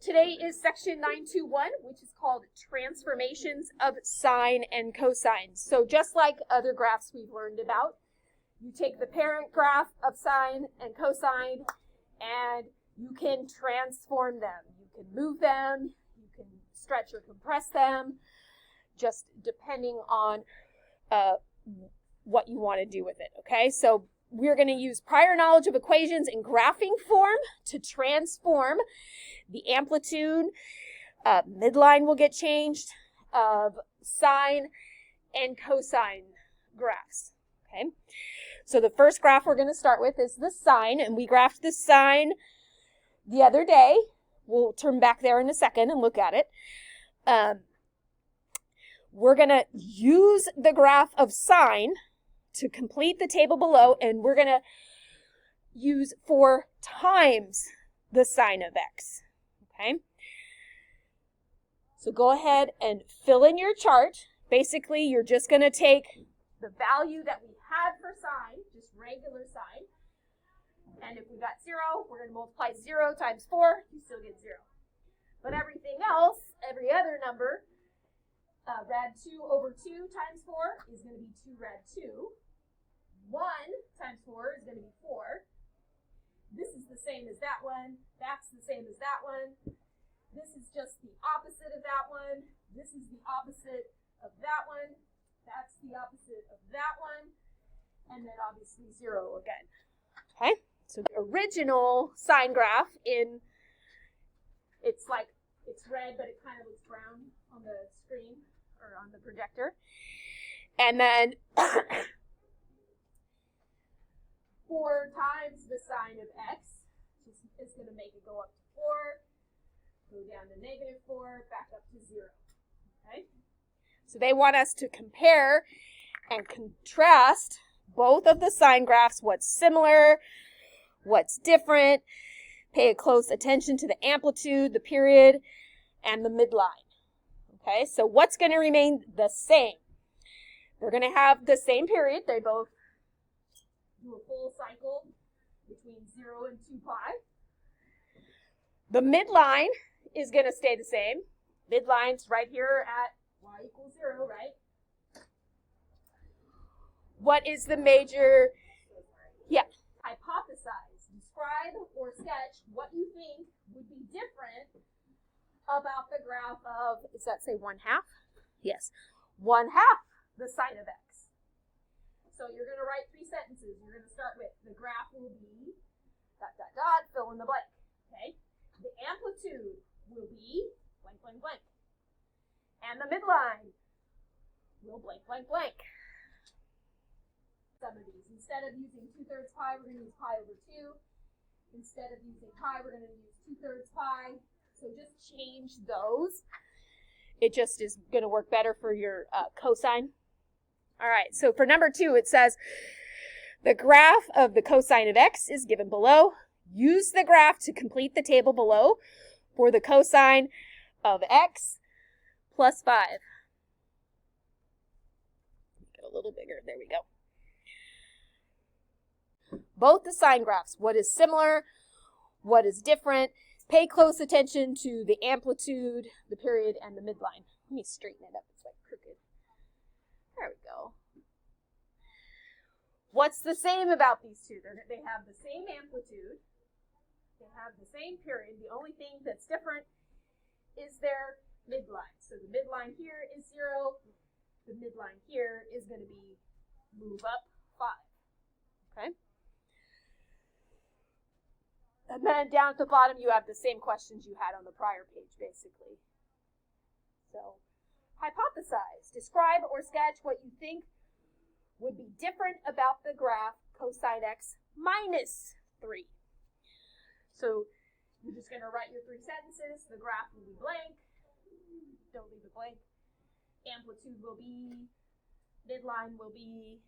Today is section 921, which is called transformations of sine and cosine. So just like other graphs we've learned about, you take the parent graph of sine and cosine and you can transform them. You can move them, you can stretch or compress them, just depending on what you want to do with it, okay? So we're going to use prior knowledge of equations in graphing form to transform the amplitude. Midline will get changed of sine and cosine graphs, okay? So the first graph we're going to start with is the sine, and we graphed the sine the other day. We'll turn back there in a second and look at it. We're going to use the graph of sine to complete the table below, and we're going to use 4 times the sine of x, okay? So go ahead and fill in your chart. Basically, you're just going to take the value that we had for sine, just regular sine, and if we got 0, we're going to multiply 0 times 4, you still get 0. But everything else, every other number, rad 2 over 2 times 4 is going to be 2 rad 2. 1 times 4 is going to be 4. This is the same as that one. That's the same as that one. This is just the opposite of that one. This is the opposite of that one. That's the opposite of that one. And then obviously 0 again. Okay? So the original sine graph it's red, but it kind of looks brown on the screen or on the projector. And then 4 times the sine of x is going to make it go up to 4, go down to -4, back up to 0. Okay? So they want us to compare and contrast both of the sine graphs, what's similar, what's different. Pay close attention to the amplitude, the period, and the midline. Okay, so what's going to remain the same? They're going to have the same period. They both do a full cycle between 0 and 2 pi. The midline is going to stay the same. Midline's right here at y equals 0, right? What is the major? Yeah. Hypothesize, describe, or sketch what you think would be different about the graph of, does that say 1/2? Yes. 1/2 the sine of x. So you're going to write 3 sentences. You're going to start with the graph will be ... fill in the blank. Okay? The amplitude will be ... And the midline will ... Some of these. Instead of using 2/3 pi, we're going to use pi over 2. Instead of using pi, we're going to use 2/3 pi. So just change those. It just is going to work better for your cosine. All right, so for number 2, it says, the graph of the cosine of x is given below. Use the graph to complete the table below for the cosine of x plus 5. Get a little bigger. There we go. Both the sine graphs, what is similar, what is different. Pay close attention to the amplitude, the period, and the midline. Let me straighten it up. It's like crooked. There we go. What's the same about these two? They have the same amplitude. They have the same period. The only thing that's different is their midline. So the midline here is 0. The midline here is going to be move up 5. Okay? And then down at the bottom, you have the same questions you had on the prior page, basically. So, hypothesize. Describe or sketch what you think would be different about the graph cosine x minus 3. So, you're just going to write your 3 sentences. The graph will be blank. Don't leave it blank. Amplitude will be, midline will be ...